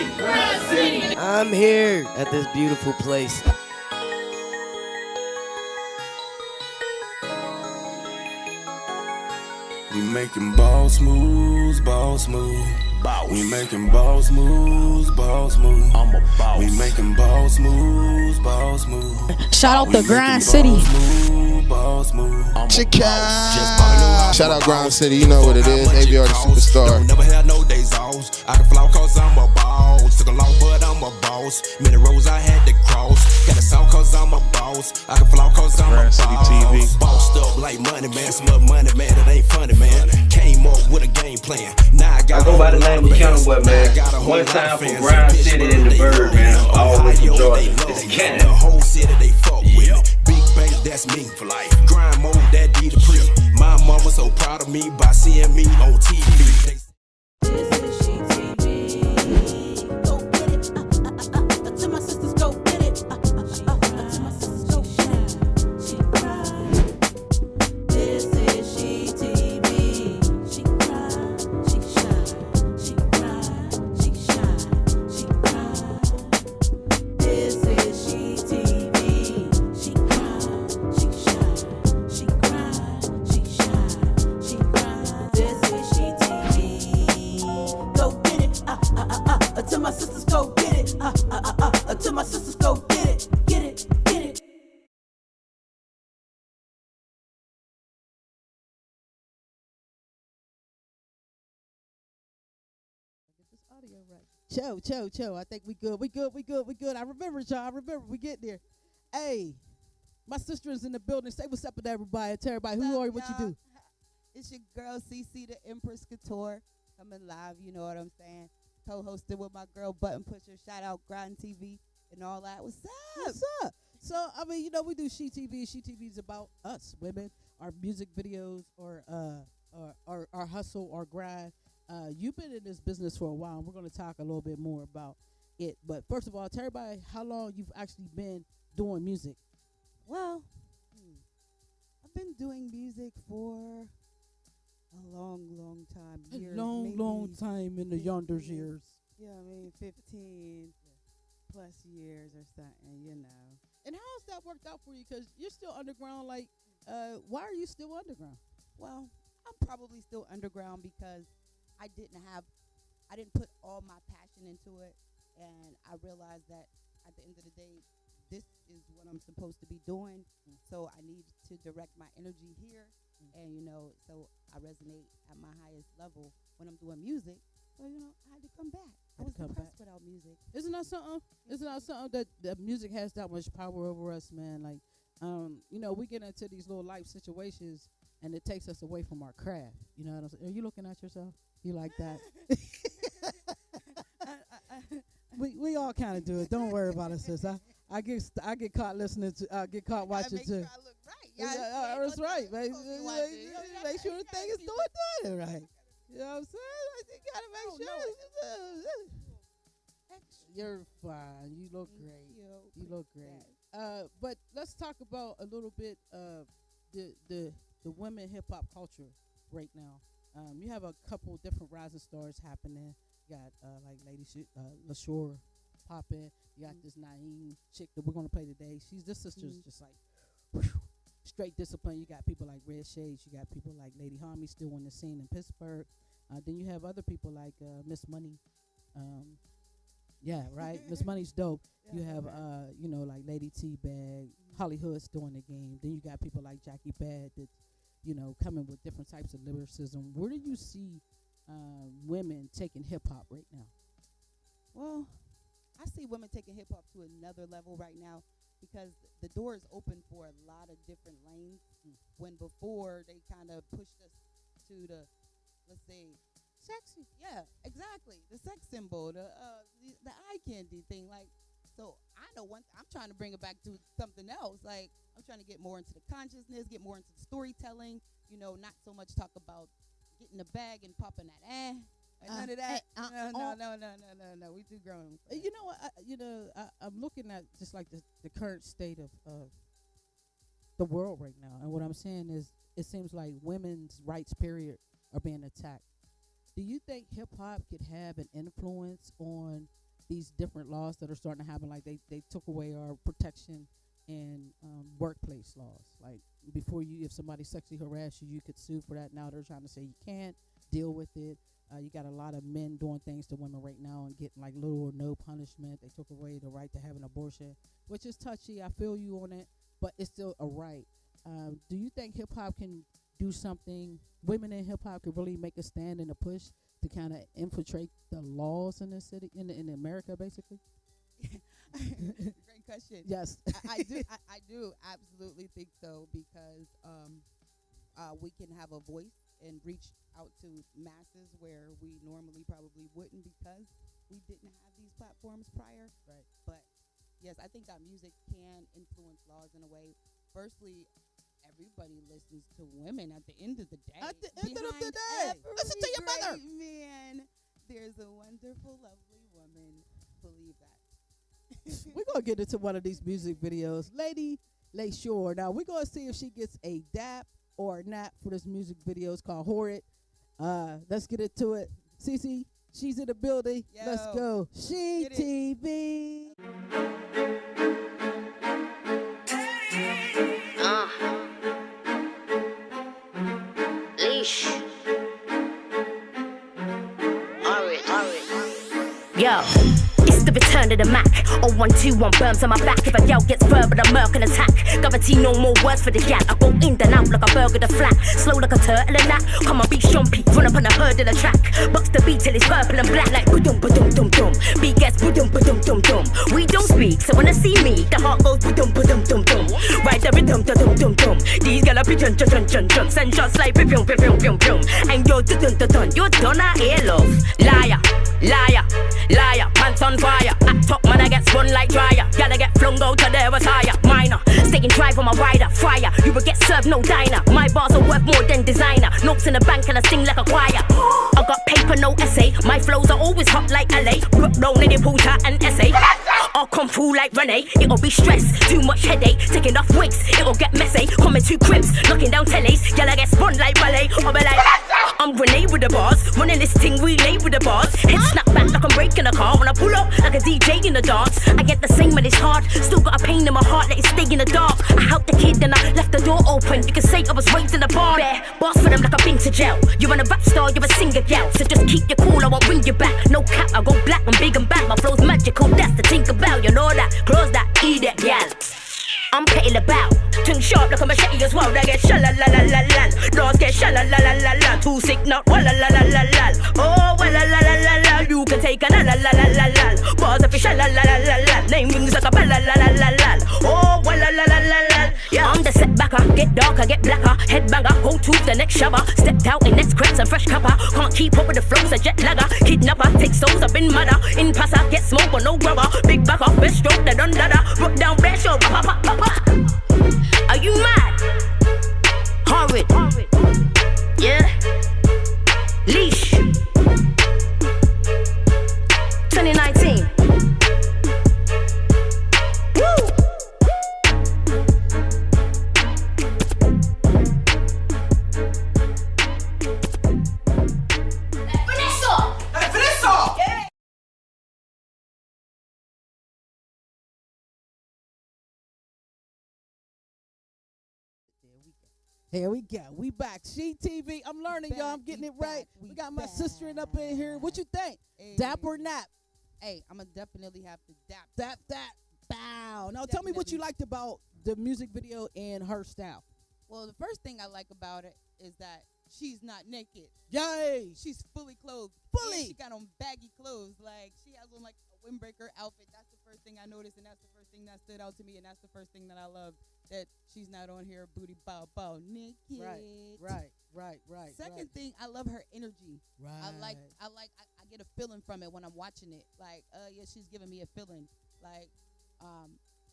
I'm here at this beautiful place. We making boss moves, boss move. We making boss moves, boss move. I'm a boss. We making boss moves, boss move. Shout out to Grind City. Boss move. Shout out Grind City, you know what it is. ABR the superstar. Never had no days off. I can fly cause I'm a boss. Took a long but I'm a boss. Many roads I had to cross. Got a sound cause I'm a boss. I can fly cause I'm a boss. TV. Bossed up like money, man. Some other money, man. That ain't funny, man. Came up with a game plan. Now I got I go by the name of Cannibal, man. One time for Grind City and the Bird, man. Always from Georgia. It's Canada. The whole city they fuck with me. Big bank, that's me for life. Grind mode, that D the pre. My mama so proud of me by seeing me on TV. This is SheTv. Go get it. To my sisters, go get it. To my sisters, go get it. She cry. This is SheTv. She cry. She shine. She cry. She shine. She cry. This is SheTv. She cry. She shine. She cry. She shine. She cry. This is SheTv. Go get it. To my sisters, go get it. To my sisters, go get it. Get it. Get it. Cho. I think we good. I remember, y'all. I remember we get there. Hey, my sister is in the building. Say what's up with everybody. Tell everybody who are you, what you do. It's your girl CC, the Empress Couture, coming live. You know what I'm saying? Co-hosted with my girl Button Pusher. Shout out Grind TV and all that. What's up? What's up? So, I mean, you know, we do SheTv. SheTv is about us, women, our music videos, or our hustle, our grind. You've been in this business for a while, and we're going to talk a little bit more about it. But first of all, tell everybody how long you've actually been doing music. Well, I've been doing music for a long time. Years, Long time in the 15 yonder years. Yeah, I mean 15 plus years or something, you know. And how has that worked out for you? Because you're still underground. Like, why are you still underground? Well, I'm probably still underground because I didn't put all my passion into it, and I realized that at the end of the day, this is what I'm supposed to be doing. So I need to direct my energy here, and you know, so I resonate at my highest level when I'm doing music. So you know, I had to come back. I was depressed without music. Isn't that something? Isn't that something that music has that much power over us, man? Like, you know, we get into these little life situations, and it takes us away from our craft. You know what I'm saying? Are you looking at yourself? You like that? we all kind of do it. Don't worry about it, sis. I get caught listening to. get caught watching too. Sure I look right. That's right. Make sure the thing is doing it right. You know what I'm saying? Like, you gotta make sure. You're fine. You look great. You look great. But let's talk about a little bit of the women hip hop culture right now. You have a couple different rising stars happening. You got like Leshurr popping. You got this Naeem chick that we're gonna play today. This sister's just like whew, straight discipline. You got people like Red Shades. You got people like Lady Homie still in the scene in Pittsburgh. Then you have other people like Miss Money. Yeah, right. Miss Money's dope. You have you know, like Lady T-Bag, Hollywood's doing the game. Then you got people like Jackie Bad that, you know, coming with different types of lyricism. Where do you see women taking hip hop right now? Well, I see women taking hip hop to another level right now because the door is open for a lot of different lanes. When before they kind of pushed us to the, let's say, sexy. Yeah, exactly. The sex symbol, the eye candy thing. Like, so I know I'm trying to bring it back to something else. Like, I'm trying to get more into the consciousness, get more into the storytelling. You know, not so much talk about getting the bag and popping that none of that. No. We too grown. You know what? I'm looking at just like the current state of the world right now, and what I'm saying is, it seems like women's rights, period, are being attacked. Do you think hip hop could have an influence on these different laws that are starting to happen. Like they took away our protection in workplace laws. Like before, if somebody sexually harassed you, you could sue for that. Now they're trying to say you can't deal with it. You got a lot of men doing things to women right now and getting like little or no punishment. They took away the right to have an abortion, which is touchy. I feel you on it, but it's still a right. Do you think hip hop can do something? Women in hip hop could really make a stand and a push to kind of infiltrate the laws in the city, in America, basically? Great question. Yes, I do. I do absolutely think so because we can have a voice and reach out to masses where we normally probably wouldn't because we didn't have these platforms prior. Right. But yes, I think that music can influence laws in a way. Firstly, everybody listens to women at the end of the day. At the end of the day, listen to your mother. Man, there's a wonderful, lovely woman. Believe that. We're going to get into one of these music videos. Lady Leshurr. Now, we're going to see if she gets a dap or a nap for this music video. It's called Horrid. Let's get into it. Cece, she's in the building. Yo, let's go. SheTv. Leash. Yo. It's the return of the Mac. 0121 berms on my back. If a gal gets verbal, a murk and attack. Guarantee no more words for the gal. I go in and out like a burger the flat. Slow like a turtle and that. Come on, beat Shumpy. Run up on the herd of the track. Bucks the beat till it's purple and black. Like boom, boom, boom, boom. Beat gets boom, boom, boom, boom. We don't speak, so when they see me, the heart goes boom, boom, boom, boom. Ride the rhythm, dum, dum, dum. These gal are be jun. Send shots like boom, boom, boom, boom, boom. And yo, dun. You done a air love. Liar, liar, liar. Pants on fire. At top man, I get spun like dryer. Gotta get flung out to there retire. Minor, staying dry for my rider. Fire, you will get served no diner. My bars are worth more than designer. Notes in the bank and I sing like a choir. I got paper, no essay. My flows are always hot like LA. Brook down in the Puta and essay. I'll come through like Renee. It'll be stress, too much headache. Taking off wigs, it'll get messy. Coming two cribs, knocking down tellies. Gotta get spun like ballet. I'll be like, I'm grenade with the bars. Running this thing, relay with the bars. Head snap back like I'm breaking a car. When I pull up like a DJ in the dance. I get the same when it's hard. Still got a pain in my heart, let it stay in the dark. I helped the kid and I left the door open. You can say I was raised in the barn. Bare boss for them like I've been to jail. You're a rap star, you're a singer gal. So just keep your cool, I won't bring you back. No cap, I go black, I'm big and back. My flow's magical, that's the Tinkerbell. You know that, close that, eat it, gal. I'm petting about. Tongue sharp like a machete as well. They get shala-la-la-la-la. Doors get shala-la-la-la-la. Too sick, not walla-la-la-la-la. Oh, walla-la-la-la-la. You can take a la-la-la-la-la-la. Bars of fish, la-la-la-la-la. Name rings like a bella-la-la-la-la. Oh, walla-la-la-la-la. Yeah, I'm the setbacker. Get darker, get blacker. Headbanger, hold to the next shower. Stepped out in next crepes and fresh copper. Can't keep up with the flows, a jet lagger. Kidnapper, take souls, I've been madder. In passer, get smoke but no grubber. Big backer, best stroke, they done ladder. Rock down, bare show, pop, pop, pop. Are you mad? Horrid. Yeah. Leash. 2019. Woo. Vanessa. Yeah. Here we go. We back. SheTv. I'm learning, y'all. I'm getting it right. We got my sister up in here. What you think? Hey. Dap or nap? Hey, I'm gonna definitely have to dap. Dap, dap, bow. Now tell me what you liked about the music video and her style. Well, the first thing I like about it is that she's not naked. Yay! She's fully clothed. Fully. And she got on baggy clothes. Like, she has on like a windbreaker outfit. That's the first thing I noticed, and that's the first thing that stood out to me, and that's the first thing that I love. That she's not on here booty bow naked. Right. Second thing, I love her energy. Right. I get a feeling from it when I'm watching it. Like, yeah, she's giving me a feeling. Like,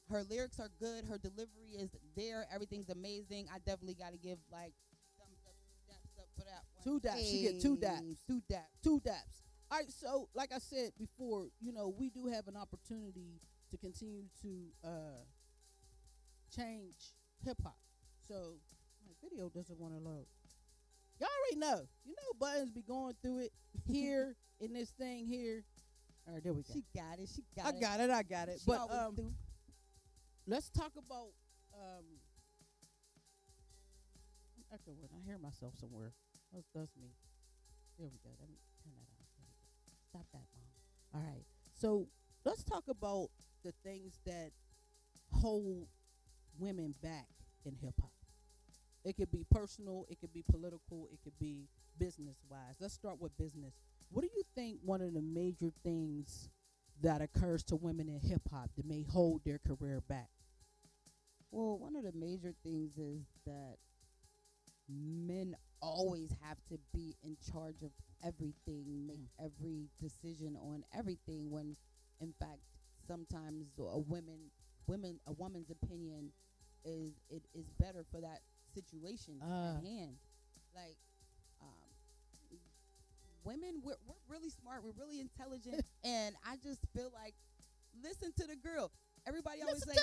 her lyrics are good. Her delivery is there. Everything's amazing. I definitely got to give like thumbs up, daps up for that one. 2 daps. She get 2 daps. 2 daps. 2 daps. All right. So, like I said before, we do have an opportunity to continue to change hip hop. So my video doesn't want to load. Y'all already know. Buttons be going through it here in this thing here. All right, there we go. She got it. She got I it. got it. I got it. She But always do. let's talk about. I'm echoing. I hear myself somewhere. That's me. There we go. Let me turn that on. There we go. Stop that, Mom. All right. So let's talk about the things that hold women back in hip hop. It could be personal. It could be political. It could be business wise. Let's start with business. What do you think one of the major things that occurs to women in hip hop that may hold their career back? Well, one of the major things is that men always have to be in charge of everything, make every decision on everything, when in fact sometimes a woman's opinion is better for that situation at hand. Like women, we're really smart, we're really intelligent, and I just feel like listen to the girl. Everybody always say,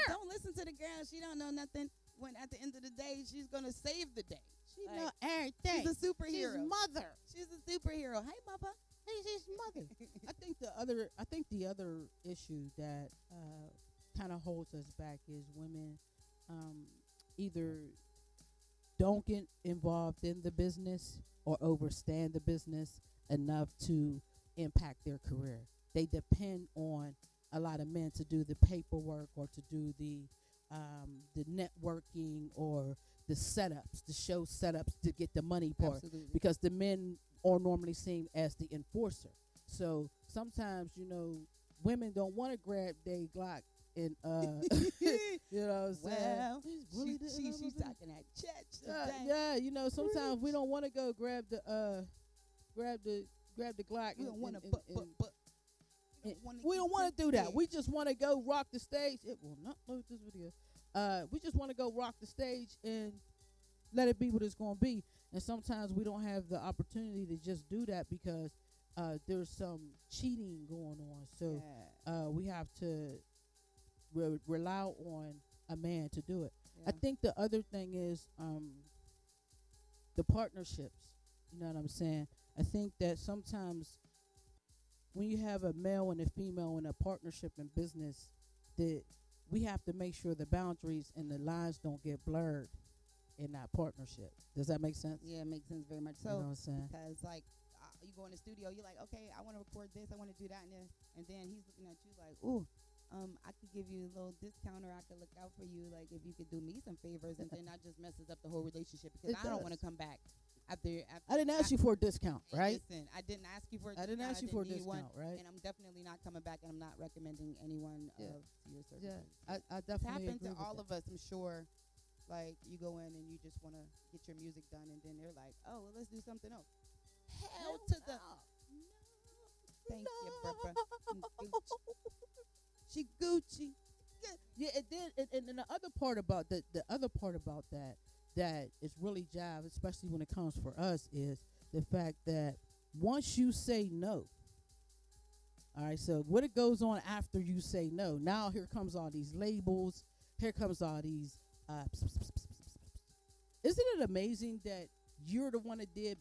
don't listen to the girl. She don't know nothing. When at the end of the day, she's gonna save the day. She know everything. She's a superhero. She's mother. She's a superhero. Hey, mama. She's mother. I think the other issue that kind of holds us back is women either don't get involved in the business or overstand the business enough to impact their career. They depend on a lot of men to do the paperwork or to do the networking or the setups, the show setups to get the money part. Absolutely. Because the men are normally seen as the enforcer. So sometimes, women don't want to grab their Glock and you know what I'm saying? She's talking at church. Yeah, sometimes we don't want to go grab the Glock. We don't want to we don't want to do that. We just want to go rock the stage. It will not load this video. We just want to go rock the stage and let it be what it's going to be. And sometimes we don't have the opportunity to just do that because there's some cheating going on. So we have to rely on a man to do it. Yeah. I think the other thing is the partnerships. You know what I'm saying? I think that sometimes when you have a male and a female in a partnership in business, that we have to make sure the boundaries and the lines don't get blurred in that partnership. Does that make sense? Yeah, it makes sense very much so. You know what I'm saying? Because like you go in the studio, you're like, okay, I want to record this, I want to do that, and then he's looking at you like, ooh, I could give you a little discount, or I could look out for you, like if you could do me some favors, and then that just messes up the whole relationship because I don't want to come back. After I didn't ask you for a discount, right? Listen, I didn't ask you for a discount. I didn't ask you for a discount, right? And I'm definitely not coming back, and I'm not recommending anyone to your services. Yeah, I definitely It's happened agree to with all that. of us, I'm sure. Like, you go in and you just want to get your music done, and then they're like, oh, well, let's do something else. Hell to the... Thank you, Barbara. She Gucci. Yeah, and then the other part about that, that is really jive, especially when it comes for us, is the fact that once you say no, all right, so what it goes on after you say no, now here comes all these labels, here comes all these, isn't it amazing that you're the one that did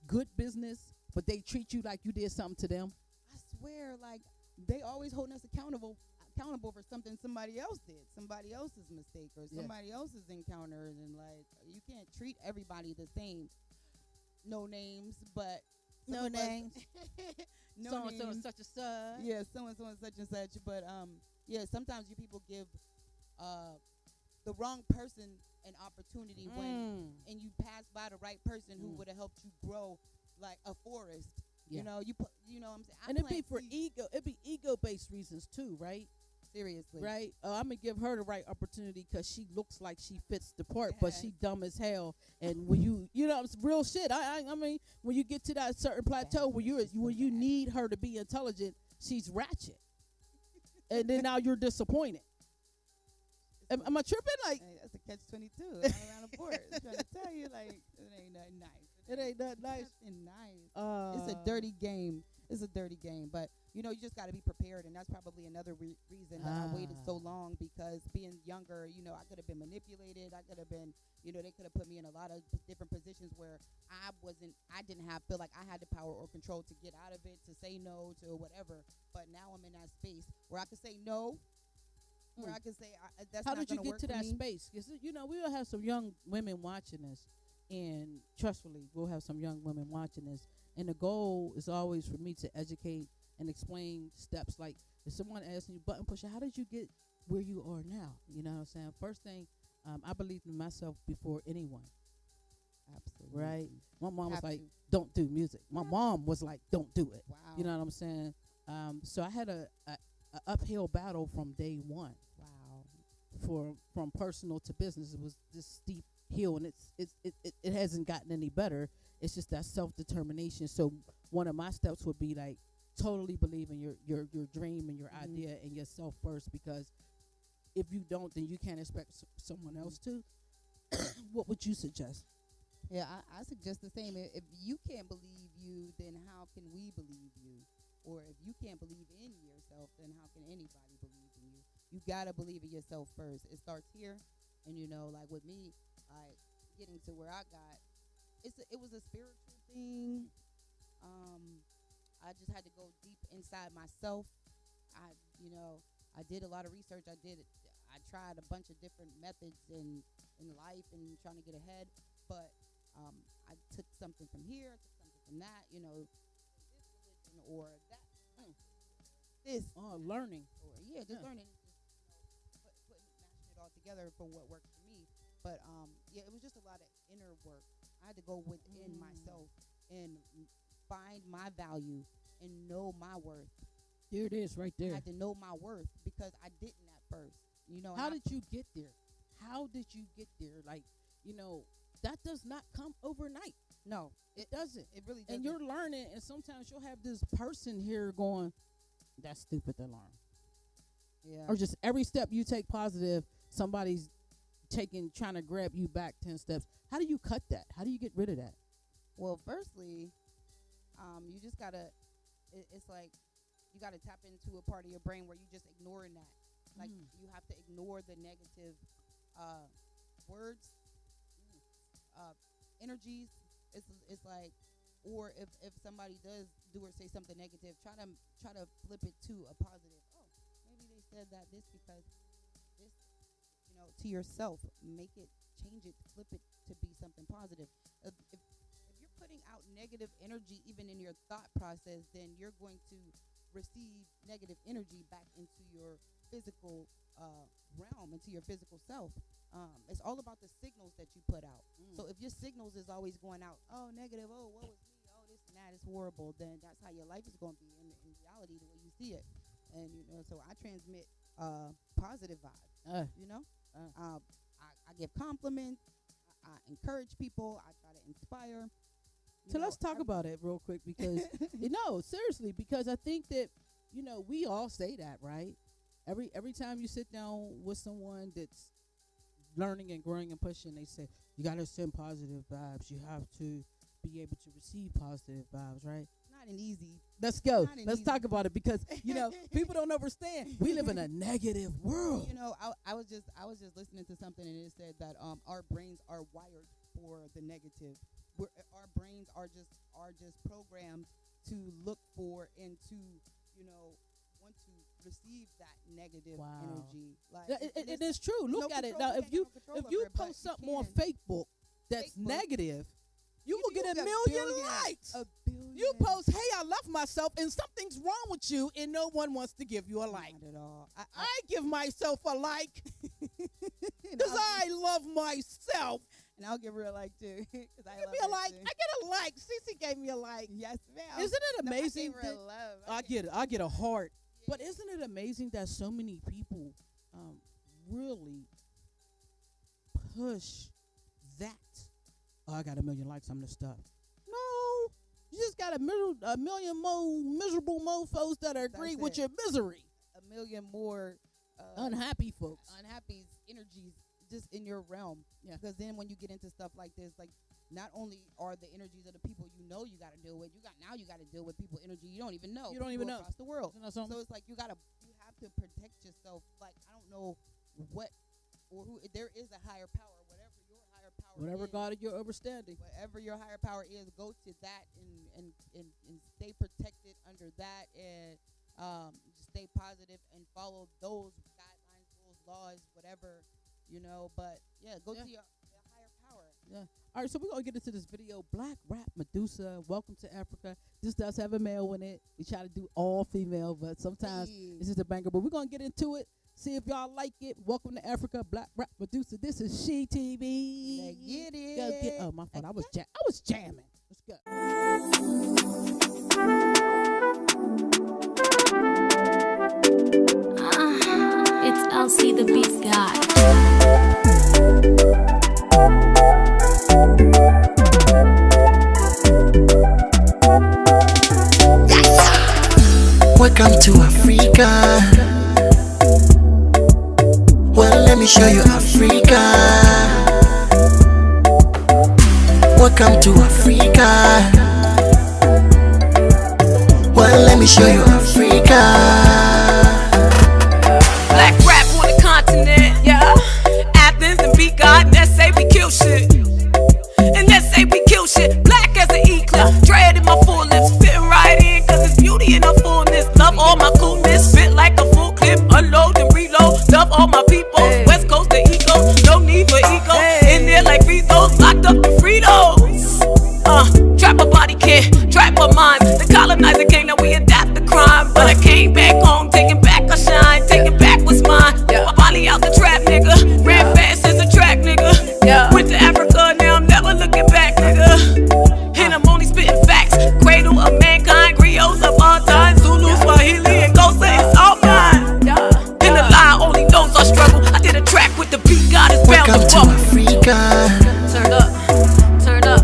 good business, but they treat you like you did something to them? I swear, like, they always holding us accountable for something somebody else did, somebody else's mistake or somebody else's encounter, and like you can't treat everybody the same. No names, but No names. no so names. and so and such and such. Yeah, so and such and such. But yeah, sometimes you people give the wrong person an opportunity when and you pass by the right person who would have helped you grow like a forest. Yeah. You know, you put, you know what I'm saying? And it'd be for ego. It'd be ego-based reasons too, right? Seriously. Right? I'm going to give her the right opportunity because she looks like she fits the part, but she dumb as hell. And when you know, it's real shit. I mean, when you get to that certain plateau where you need her to be intelligent, she's ratchet. And then now you're disappointed. Am I tripping? Like, hey, that's a catch-22 all around the board. I'm trying to tell you, like, it ain't nothing nice. It ain't nothing nice. Nothing nice. It's a dirty game. it's a dirty game. But you know, you just got to be prepared, and that's probably another reason that I waited so long, because being younger, you know, I could have been manipulated. I could have been, you know, they could have put me in a lot of different positions where I didn't feel like I had the power or control to get out of it, to say no, to whatever. But now I'm in that space where I can say no. Where I can say that's How not did you gonna get work to for that me. space? Because, you know, we will have some young women watching this, and trustfully, we'll have some young women watching this. And the goal is always for me to educate and explain steps. Like, if someone asks you, button pusher, how did you get where you are now? You know what I'm saying? First thing, I believed in myself before anyone. Absolutely. Right? My mom was Have like, to. don't do music. My mom was like, don't do it. Wow. You know what I'm saying? So I had a uphill battle from day one. Wow. From personal to business. It was this steep hill, and it hasn't gotten any better. It's just that self-determination. So one of my steps would be like totally believe in your dream and your idea and yourself first, because if you don't, then you can't expect someone else to. What would you suggest? Yeah, I suggest the same. If you can't believe you, then how can we believe you? Or if you can't believe in yourself, then how can anybody believe in you? You gotta believe in yourself first. It starts here, and you know, like with me, like getting to where I got, it was a spiritual thing. I just had to go deep inside myself. I did a lot of research. I tried a bunch of different methods in life and trying to get ahead, but I took something from here, I took something from that, you know, this religion or that, this. Learning. Or, just learning, just, mashing it all together for what worked for me. But, it was just a lot of inner work. I had to go within myself and find my value and know my worth. There it is, right there. I had to know my worth because I didn't at first. You know, how did you get there? How did you get there? Like, you know, that does not come overnight. No, it doesn't. It really doesn't. And you're learning, and sometimes you'll have this person here going, that's stupid to learn. Yeah. Or just every step you take positive, somebody's trying to grab you back 10 steps. How do you cut that? How do you get rid of that? Well, firstly, you just gotta, it's like, you gotta tap into a part of your brain where you just ignoring that. Like, you have to ignore the negative words, energies. It's like, or if somebody does do or say something negative, try to flip it to a positive. Oh, maybe they said this because this, you know, to yourself. Make it, change it, flip it to be something positive. If you're putting out negative energy even in your thought process, then you're going to receive negative energy back into your physical realm, into your physical self. It's all about the signals that you put out. So if your signals is always going out, oh, negative, oh, what was me, oh, this and that is horrible, then that's how your life is going to be in reality, the way you see it. And, you know, so I transmit positive vibes, you know. I give compliments. I encourage people. I try to inspire. So let's talk about it real quick, because, no, seriously, because I think that, you know, we all say that, right? Every time you sit down with someone that's learning and growing and pushing, they say, you got to send positive vibes. You have to be able to receive positive vibes, right? Not an easy. Let's go. Let's talk about it, because, you know, people don't understand. We live in a negative world. You know, I was just listening to something, and it said that our brains are wired for the negative. Our brains are just programmed to look for and to, you know, want to receive that negative energy. Like it is true. Look at it now. If you post something on Facebook that's negative, you will get a million likes. You post, hey, I love myself, and something's wrong with you, and no one wants to give you a like. Not at all. I give myself a like because I love myself. And I'll give her a like too. Give me a like. I get a like. Cece gave me a like. Yes, ma'am. Isn't it amazing? No, I gave her a love. I get a heart. Yeah. But isn't it amazing that so many people really push that? Oh, I got a million likes on this stuff. No, you just got a million more miserable mofos that agree with your misery. A million more unhappy folks. Unhappy energies just in your realm. Yeah. Because then when you get into stuff like this, like not only are the energies of the people you know you got to deal with, you got to deal with people energy you don't even know. You don't even know across the world. You know something? So it's like you have to protect yourself. Like I don't know what or who. There is a higher power. Whatever is, God of your understanding. Whatever your higher power is, go to that and stay protected under that and stay positive and follow those guidelines, rules, laws, whatever, But yeah, go to your higher power. Yeah. All right, so we're gonna get into this video. Blak, Rapp, Medusa. Welcome to Africa. This does have a male in it. We try to do all female, but sometimes it's just a banger. But we're gonna get into it. See if y'all like it. Welcome to Africa, Blak, Rapp, Medusa. This is SheTv. Let's get it. Oh, my fault. I was jamming. Let's go. It's LC the Beat God. Welcome to Africa. Well, let me show you Africa. Welcome to Africa. Well, let me show you Africa. Black rap on the continent, yeah. Athens and beat God, and that say we kill shit. And that say we kill shit. Black as an eclipse, dread in my full lips, fitting right in, cause it's beauty in her fullness. Love all my coolness, spit like a full clip, unload and reload. Love all my people, West Coast to East Coast, no need for ego. In there like Fritos, locked up in Fritos. Trap my body, can't trap my mind. The colonizer came, now we adapt the crime. But I came back home, taking back a shine, taking back what's mine. My body out the trap, nigga. Ran fast as a track, nigga. Went to Africa, now I'm never looking back, nigga. And I'm only spitting facts. Cradle of mankind, griots of all time. Zulu, Swahili, and Gosa, it's all mine. And the lie only knows our struggle. I did a track with the beat, God is bound Welcome to Africa. Turn up, turn up.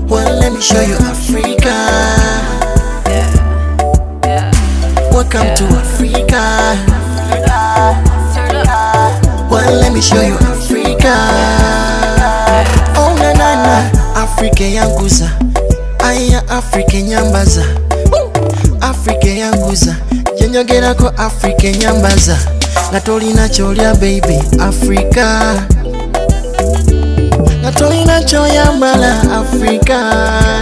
Well, let me show you Africa. Welcome to Africa. Turn up. Well, let me show you Africa. Oh na na na, Africa yanguza. Aya Africa nyambaza. Africa yanguza. Jenyogera ko Africa nyambaza. Natolina cholya baby Africa. Natolina choyambala Africa.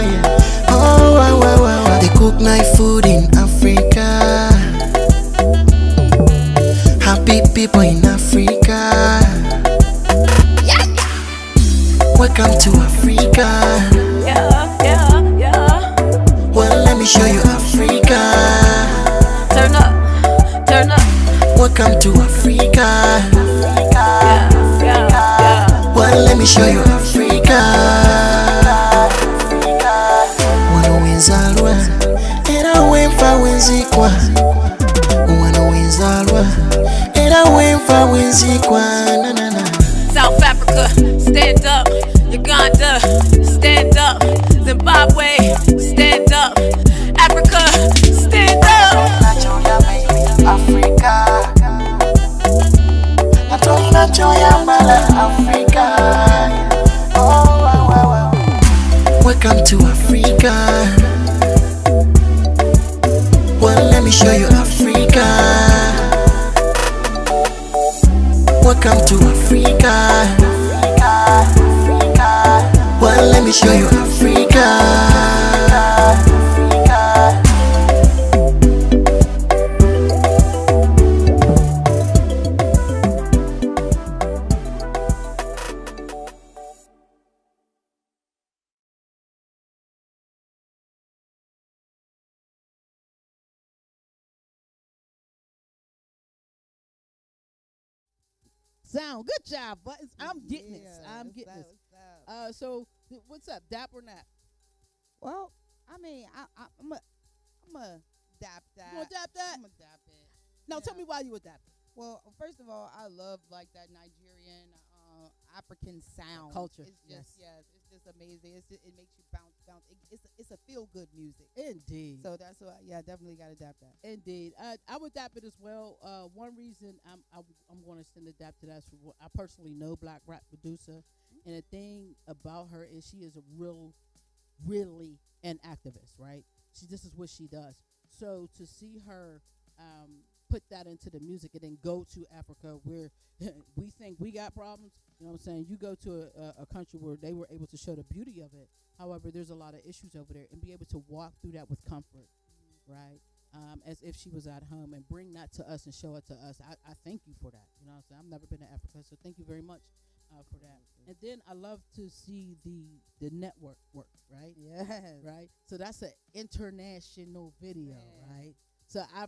Yeah. Oh wow wow wow. They cook nice food in Africa. Happy people in Africa. Yeah. Welcome to Africa. Yeah. Well, let me show you Africa. Turn up, turn up. Welcome to Africa. Well, let me show you Africa. Wano wenzalwa, era wenfa wenzikwa. Wano wenzalwa, era wenfa wenzikwa. Na na na. South Africa, stand up. Uganda, stand up. Zimbabwe, stand up. Africa, stand up. Africa. Natolina choyambala Africa. Oh wow wow wow. Welcome to Africa. Well, let me show you Africa. Welcome to Africa. Well, let me show you Africa. Sound good job, Buttons. I'm getting this. I'm getting this. So what's up, Dap or Nap? Well, I mean, I'm a dap that. You gonna dap that? I'm gonna dap it. Now tell me why you would dap it. Well, first of all, I love like that Nigerian African sound culture. It's just it's just amazing. It makes you bounce. It's a feel good music. Indeed. So that's why definitely gotta dap that. Indeed. I would dap it as well. One reason I'm going to send a dap to that is I personally know Blak, Rapp, Medusa, And the thing about her is she is a really an activist, right? This is what she does. So to see her put that into the music and then go to Africa where we think we got problems, you know what I'm saying? You go to a country where they were able to show the beauty of it. However, there's a lot of issues over there, and be able to walk through that with comfort, right? As if she was at home, and bring that to us and show it to us. I thank you for that. You know what I'm saying? I've never been to Africa, so thank you very much for that. And then I love to see the network work, right? Yes. Right? So that's an international video, right? So I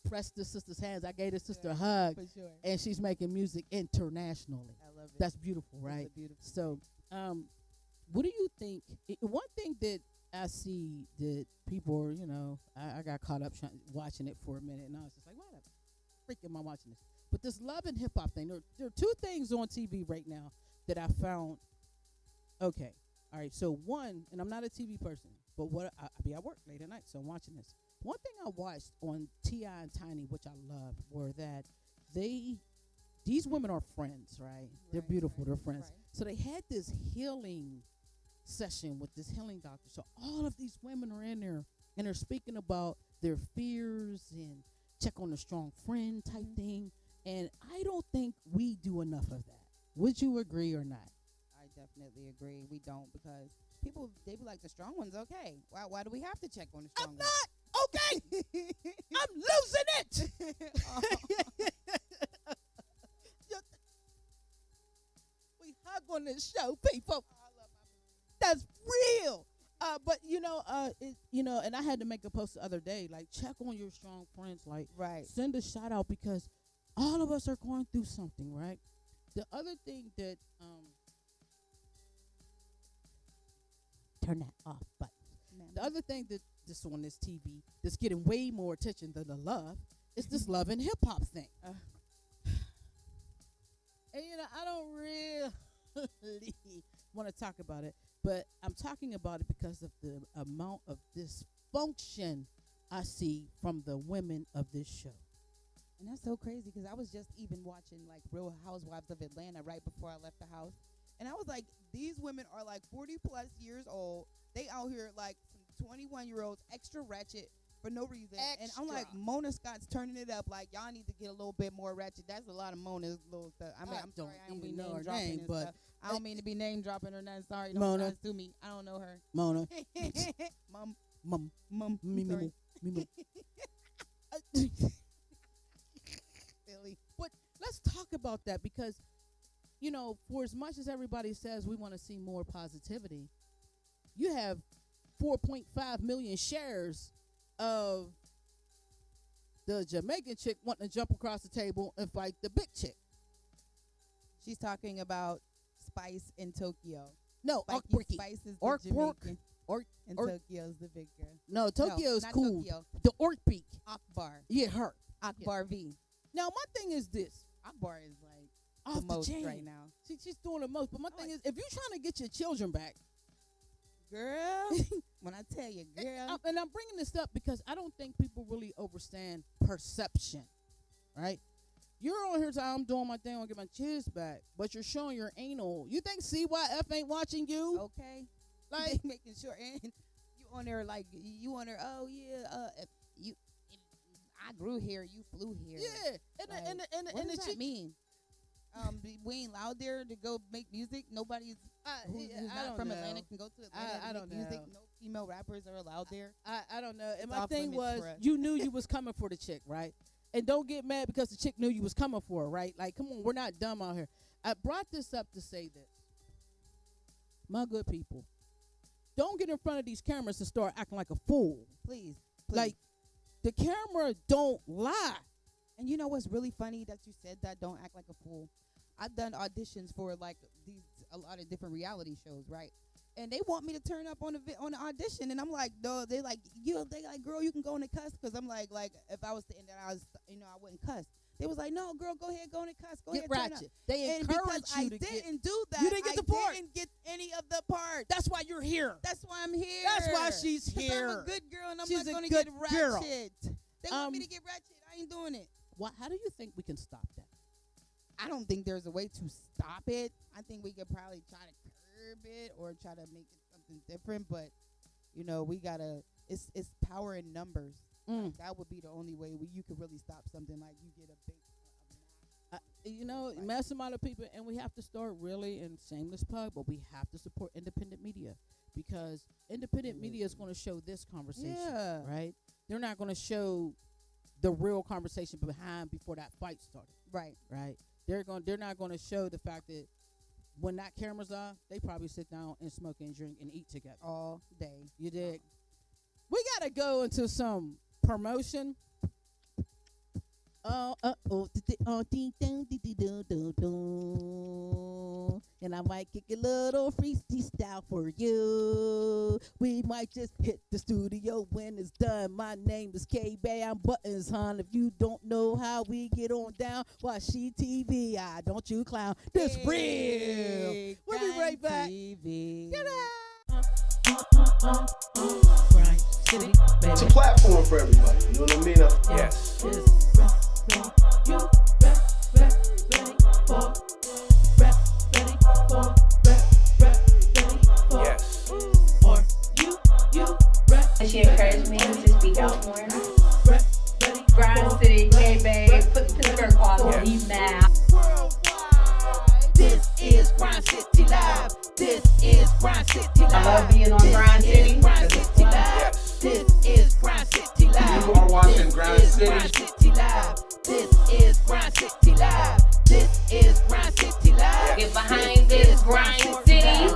pressed the sister's hands. I gave the sister a hug, for sure. and she's making music internationally. I love it. That's beautiful, right? Beautiful. So, what do you think? One thing that I see that people are, you know, I got caught up watching it for a minute, and I was just like, why the freak am I watching this? But this love and hip hop thing, there are two things on TV right now that I found. Okay, all right. So one, and I'm not a TV person, but I be at work late at night, so I'm watching this. One thing I watched on T.I. and Tiny, which I love, were that these women are friends, right? They're beautiful. They're friends. Right. So they had this healing session with this healing doctor. So all of these women are in there, and they're speaking about their fears and check on a strong friend type thing. And I don't think we do enough of that. Would you agree or not? I definitely agree. We don't, because people, they be like, the strong ones, okay. Why do we have to check on the strong ones? Not okay. I'm losing it. We hug on this show, people. That's real. But and I had to make a post the other day, like, check on your strong friends, like, right. Send a shout out, because all of us are going through something, right? The other thing that turn that off button. The other thing that this on this TV that's getting way more attention than the love is this love and hip hop thing. And I don't really want to talk about it, but I'm talking about it because of the amount of dysfunction I see from the women of this show. And that's so crazy, because I was just even watching like Real Housewives of Atlanta right before I left the house. And I was like, these women are like 40 plus years old. They out here like some 21-year-olds, extra ratchet for no reason. And I'm like, Mona Scott's turning it up. Like, y'all need to get a little bit more ratchet. That's a lot of Mona's little stuff. I mean, I'm sorry, I don't mean name dropping and stuff. I don't mean to be name dropping or nothing. Sorry, Mona. Don't sue me. I don't know her. Mona. Mom. Me. Silly. But let's talk about that, because for as much as everybody says we want to see more positivity, you have 4.5 million shares of the Jamaican chick wanting to jump across the table and fight the big chick. She's talking about Spice in Tokyo. No, Spice is the Jamaican. And Tokyo's the big girl. No, Tokyo's not cool. Tokyo. The Orkbeak. Akbar. Yeah, her. Akbar V. Now, my thing is this. Akbar is like off the most chain right now. She's doing the most. But my thing is, if you're trying to get your children back, girl, when I tell you, girl. And I'm bringing this up because I don't think people really understand perception, right? You're on here saying, I'm doing my thing, I'll get my kids back, but you're showing your anal. You think CYF ain't watching you? Okay. Like, making sure, and you on there like, oh yeah, I grew here, you flew here. Yeah. What does that mean? We ain't allowed there to go make music. Nobody's who's not from Atlanta can go to Atlanta to make music. No female rappers are allowed there. I don't know. And It's my off thing limits was, for us. you knew you was coming for the chick, right? And don't get mad because the chick knew you was coming for her, right? Like, come on, we're not dumb out here. I brought this up to say this. My good people, don't get in front of these cameras and start acting like a fool. Please. Like, the camera don't lie. And you know what's really funny that you said that, don't act like a fool? I've done auditions for like a lot of different reality shows, right? And they want me to turn up on the audition, and I'm like, no. They like, girl, you can go in and cuss, because I'm like if I was to end that, I wouldn't cuss. They was like, no, girl, go ahead, go in and cuss, go ahead, ratchet. turn up. They encourage you to I didn't do that. You didn't get the part. I didn't get any of the part. That's why you're here. That's why I'm here. That's why she's here. I'm a good girl, and I'm She's not a going to good get ratchet. girl. They want me to get ratchet. I ain't doing it. How do you think we can stop that? I don't think there's a way to stop it. I think we could probably try to curb it or try to make it something different. But you know, we gotta. It's power in numbers. That would be the only way you could really stop something like you get a big. You know, mass amount of people, and we have to start really, and shameless plug, but we have to support independent media because independent media is going to show this conversation, right? They're not going to show the real conversation behind before that fight started, right? They're not going to show the fact that when that camera's on, they probably sit down and smoke and drink and eat together all day. You dig? We got to go into some promotion. And I might kick a little freestyle for you. We might just hit the studio when it's done. My name is K-Bam Buttons, hon. If you don't know how we get on down, watch SheTv. Don't you clown. This real. We'll be right back. Get out. It's a platform for everybody. You know what I mean? Yes. You ready for Yes. Or you ready. She encouraged me to speak out more. Grind City, K-Bay, put Pittsburgh on me now. This is Grind City Live. This is Grind City Live. I love being on Grind City. Grind City Live. This is Grind City Live. You are watching Grind City. Grind City Live. This is Grind City Live. This is Grind City Live. Get behind this Grind City.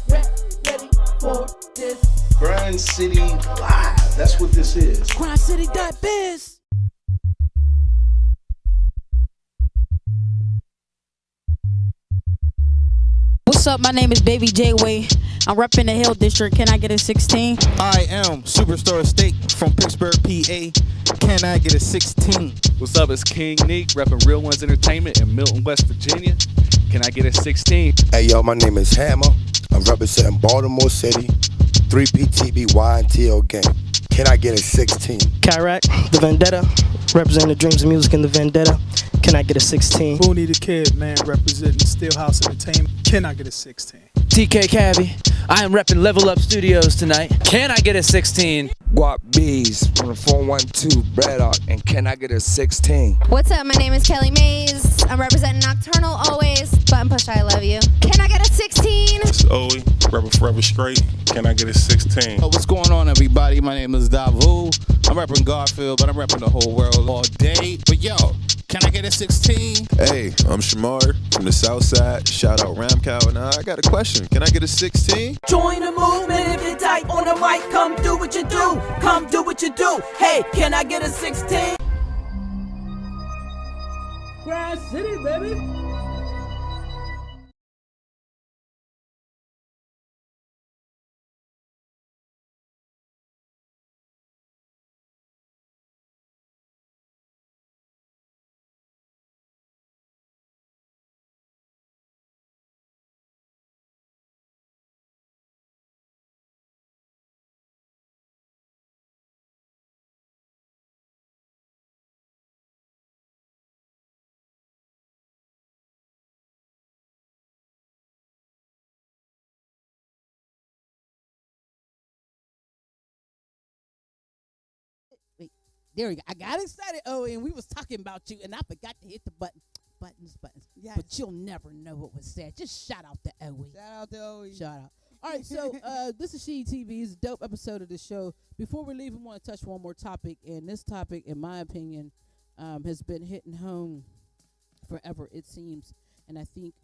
Ready for this. Grind City Live. That's what this is. GrindCity.biz. What's up? My name is Baby J-Way. I'm repping the Hill District. Can I get a 16? I am Superstar Steak from Pittsburgh, PA. Can I get a 16? What's up? It's King Neek repping Real Ones Entertainment in Milton, West Virginia. Can I get a 16? Hey yo, my name is Hammer. I'm representing Baltimore City, 3PTB YNTL gang. Can I get a 16? Kyrak, the Vendetta, representing the Dreams of Music and the Vendetta. Can I get a 16? Booney the Kid, man, representing Steelhouse Entertainment. Can I get a 16? TK Cabby, I am repping Level Up Studios tonight. Can I get a 16? Guap Bees from the 412 Braddock, and can I get a 16? What's up? My name is Kelly Mays. I'm representing Nocturnal always. Button Push, I love you. Can I get a 16? It's Owie, repping Forever Straight. Can I get a 16? What's going on, everybody? My name is Davu. I'm repping Garfield, but I'm repping the whole world all day. But yo, can I get a 16? Hey, I'm Shamar from the South Side. Shout out Ramcow, and I got a question. Can I get a 16? Join the movement if you're tight on the mic. Come do what you do. Come do what you do. Hey, can I get a 16? Grind City, baby. Wait, there we go. I got excited. Oh, and we was talking about you, and I forgot to hit the button. Buttons. Yes. But you'll never know what was said. Just shout out to Owie. Shout out to Owie. Shout out. All right, so this is SheTv. It's a dope episode of the show. Before we leave, we want to touch one more topic, and this topic, in my opinion, has been hitting home forever, it seems. And I think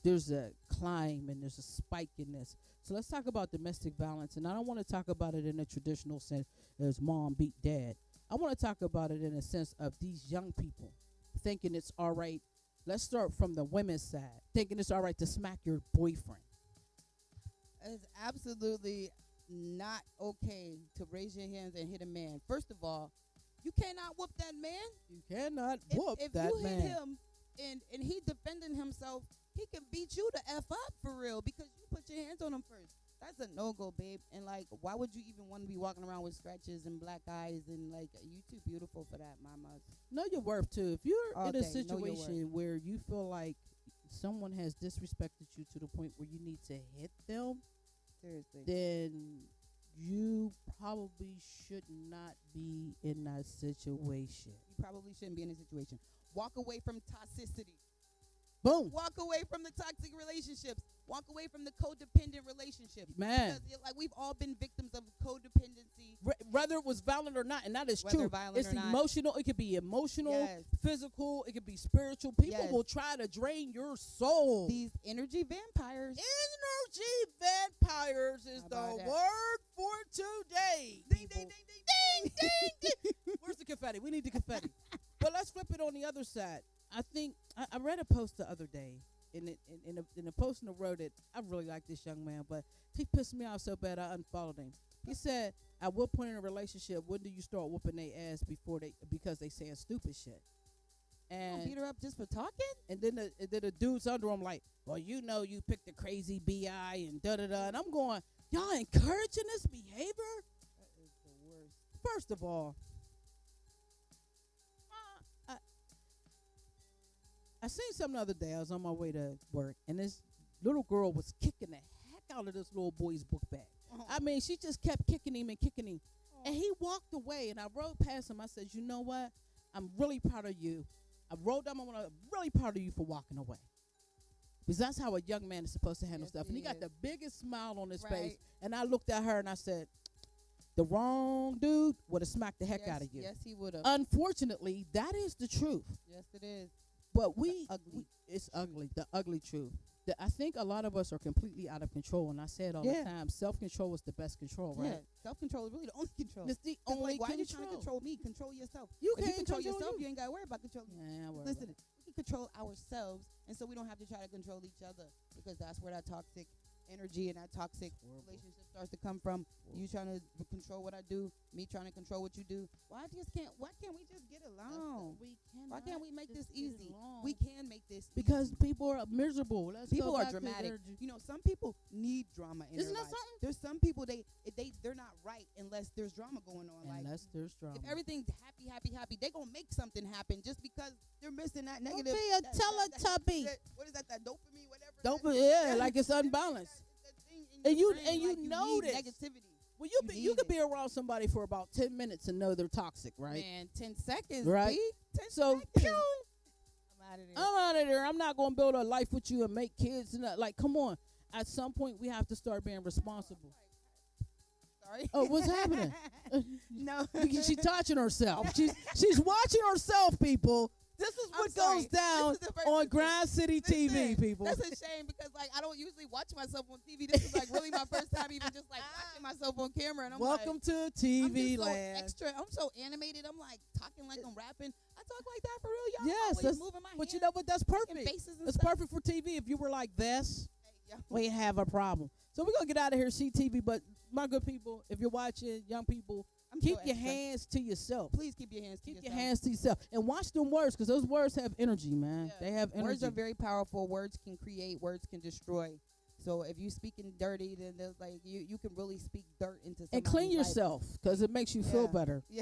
there's a climb and there's a spike in this. So let's talk about domestic violence. And I don't want to talk about it in a traditional sense as mom beat dad. I want to talk about it in a sense of these young people thinking it's all right. Let's start from the women's side. Thinking it's all right to smack your boyfriend. It's absolutely not okay to raise your hands and hit a man. First of all, you cannot whoop that man. You cannot whoop that man. If you hit him and he defending himself, he can beat you the F up for real because you put your hands on him first. That's a no-go, babe. And like, why would you even want to be walking around with scratches and black eyes and like, you too beautiful for that, mama. Know your worth too. If you're All in a day, know your situation where you feel like someone has disrespected you to the point where you need to hit them, seriously, then you probably should not be in that situation. You probably shouldn't be in a situation. Walk away from toxicity. Boom. Walk away from the toxic relationships. Walk away from the codependent relationships. Man. Because, like, we've all been victims of codependency. Whether it was violent or not, and that is Whether true. violent It's or not. emotional. It could be emotional, Yes. physical. It could be spiritual. People Yes. will try to drain your soul. These energy vampires. Energy vampires is the about that? word for today. Ding, ding, ding, ding, ding, ding, ding. Where's the confetti? We need the confetti. But let's flip it on the other side. I think I read a post the other day, in a post in the road that I really like this young man, but he pissed me off so bad I unfollowed him. He said, "At what point in a relationship when do you start whooping their ass because they saying stupid shit?" And beat her up just for talking? And then the dudes under him like, "Well, you know, you picked a crazy bi and da da da." And I'm going, y'all encouraging this behavior? That is the worst. First of all, I seen something the other day. I was on my way to work, and this little girl was kicking the heck out of this little boy's book bag. I mean, she just kept kicking him and kicking him. And he walked away, and I rode past him. I said, "You know what? I'm really proud of you." I rode down. I'm really proud of you for walking away. Because that's how a young man is supposed to handle stuff. And he got the biggest smile on his face. And I looked at her, and I said, the wrong dude would have smacked the heck out of you. Yes, he would have. Unfortunately, that is the truth. Yes, it is. But it's ugly, the ugly truth. I think a lot of us are completely out of control, and I say it all the time. Self-control is the best control, right? Yeah, self-control is really the only control. It's the 'Cause, only like, why are you control. trying to control me? Control yourself. You If can't control control yourself, you. you ain't got to worry about controlling. Yeah, Listen, we can control ourselves, and so we don't have to try to control each other, because that's where that toxic energy and that toxic relationship starts to come from. You trying to control what I do, me trying to control what you do. Why can't we just get along? Why can't we make this easy? We can make this because easy. people are miserable. People are dramatic. You know, some people need drama in Isn't their that lives. something? There's some people they're not right unless there's drama going on. Unless there's drama. If everything's happy, they gonna make something happen just because they're missing that negative. be a Teletubby. What is that dopamine, whatever? Like it's unbalanced. And you know this. Negativity. Well, you could be around somebody for about 10 minutes and know they're toxic, right? Man, 10 seconds, right? B. 10 so, seconds. I'm out of there. I'm out of there. I'm not going to build a life with you and make kids. And like, come on. At some point, we have to start being responsible. Sorry. Oh, what's happening? No. She's touching herself. She's watching herself, people. This is what goes down on Grind City TV, people. That's a shame because, like, I don't usually watch myself on TV. This is, like, really my first time even just, like, watching myself on camera. And I'm Welcome like, to TV I'm just land. So extra. I'm so animated. I'm, like, talking like I'm rapping. I talk like that for real, y'all. Yes. I'm moving my But you hands, know what? That's perfect. making faces and It's stuff. perfect for TV. If you were like this, Yo. we have a problem. So we're going to get out of here, SheTv. But, my good people, if you're watching, young people, keep your hands to yourself. Please keep your hands to yourself. Keep your hands to yourself. And watch them words, because those words have energy, man. They have energy. Words are very powerful. Words can create. Words can destroy. So if you speaking dirty, then there's like you can really speak dirt into somebody's And clean life. yourself, because it makes you feel better. Yeah.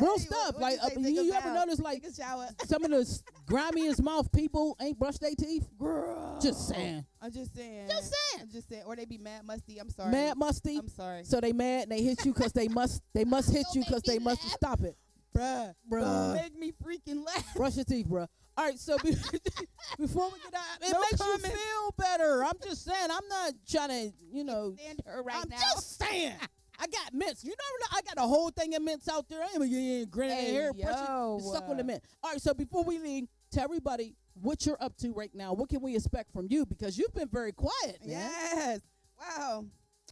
Real stuff. What Like, you say, take a you ever bath, notice, like, take a shower. some of the grimiest mouth people ain't brushed their teeth? Girl. Just saying. I'm just saying. Just I'm just saying. Or they be mad musty. I'm sorry. Mad musty. I'm sorry. So they mad and they hit you because they must hit you because they must stop it. Bruh. Bruh. Make me freaking laugh. Brush your teeth, bruh. All right, so before we get out, it No makes comment. you feel better. I'm just saying. I'm not trying to, Stand her right I'm now. just saying. I got mints. You never know. I got a whole thing of mints out there. I ain't grinning Hey, in here. yo. Suck on the mint. All right, so before we leave, tell everybody what you're up to right now. What can we expect from you? Because you've been very quiet, man. Yes. Wow.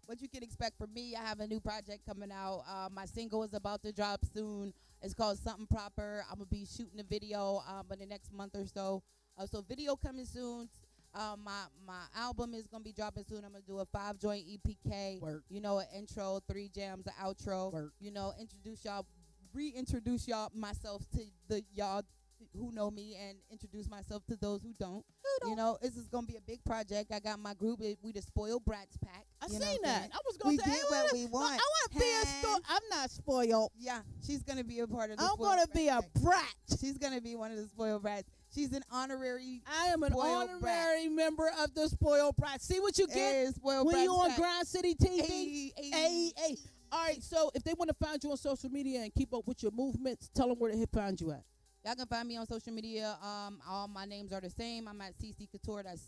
What you can expect from me, I have a new project coming out. My single is about to drop soon. It's called Something Proper. I'm going to be shooting a video in the next month or so. So video coming soon. My album is going to be dropping soon. I'm going to do a 5-joint EPK. Work. An intro, 3 jams, an outro. Work. Reintroduce y'all myself to the y'all who know me and introduce myself to those who don't. You know, this is gonna be a big project. I got my group. We the Spoiled Brats pack. I You know seen what I'm that. saying? I was gonna We say, did hey, what wait, we want. I want to be a spoiled. I'm not spoiled. Yeah, she's gonna be a part of the I'm Spoiled gonna Brat be a pack. brat. She's gonna be one of the Spoiled Brats. She's an honorary. I am an Spoiled honorary member of the Spoiled Brat. See what you get Hey, Spoiled when you Brats on pack. Grind City TV? Hey, hey. Hey. All right, so if they want to find you on social media and keep up with your movements, tell them where to find you at. Y'all can find me on social media. All my names are the same. I'm at CC Couture. That's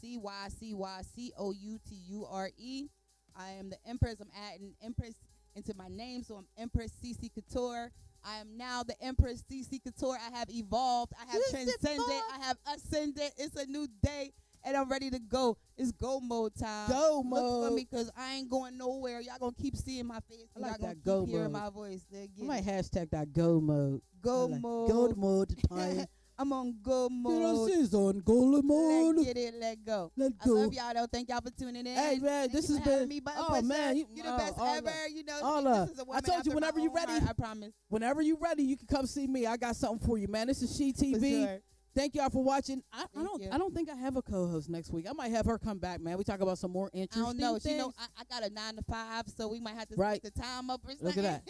CYCYCOUTURE. I am the Empress. I'm adding Empress into my name, so I'm Empress CC Couture. I am now the Empress CC Couture. I have evolved. I have transcended. I have ascended. It's a new day, and I'm ready to go. It's go mode time. Go Look mode. for me, because I ain't going nowhere. Y'all going to keep seeing my face. I like y'all that gonna go keep hearing mode. my voice. I might hashtag that go mode. Go I like mode. Go mode time. I'm on go mode. You know, she's on go mode. Let's get it, let go. Let I go. love y'all though. Thank y'all for tuning in. Hey man, this has for having been. me, Button Oh Pusher. man, you're the best ever. You know, all this up. is a I woman told you after whenever my you own ready. heart, I promise. Whenever you ready, you can come see me. I got something for you, man. This is SheTv. For sure. Thank y'all for watching. I you. don't think I have a co-host next week. I might have her come back, man. We talk about some more I interesting don't know. things. You know, I got a 9 to 5, so we might have to Right. split the time up or something. Look at that.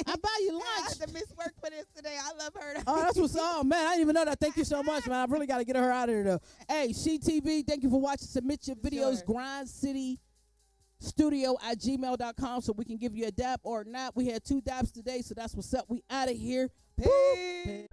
I buy you I lunch. had to miss work for this today. I love her. Oh, that's what's up, man. I didn't even know that. Thank you so much, man. I really got to get her out of here, though. Hey, SheTv, thank you for watching. Submit your videos, grindcitystudio@gmail.com, so we can give you a dap or not. We had 2 daps today, so that's what's up. We out of here. Peace.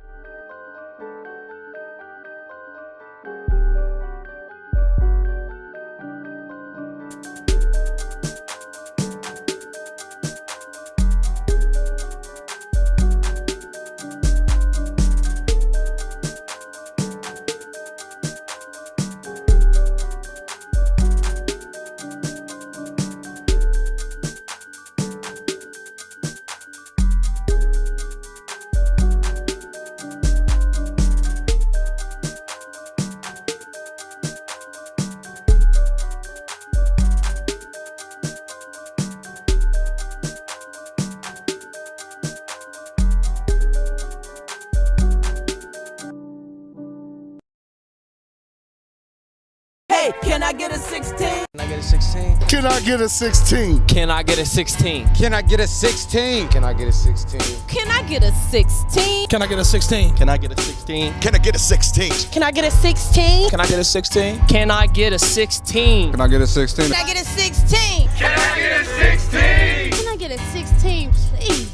Hey, can I get a 16? Can I get a 16? Can I get a 16? Can I get a 16? Can I get a 16? Can I get a 16? Can I get a 16? Can I get a 16? Can I get a 16? Can I get a 16? Can I get a 16? Can I get a 16? Can I get a 16? Can I get a 16? Can I get a 16? Can I get a 16? Can I get a 16, please?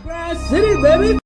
Grind City, baby.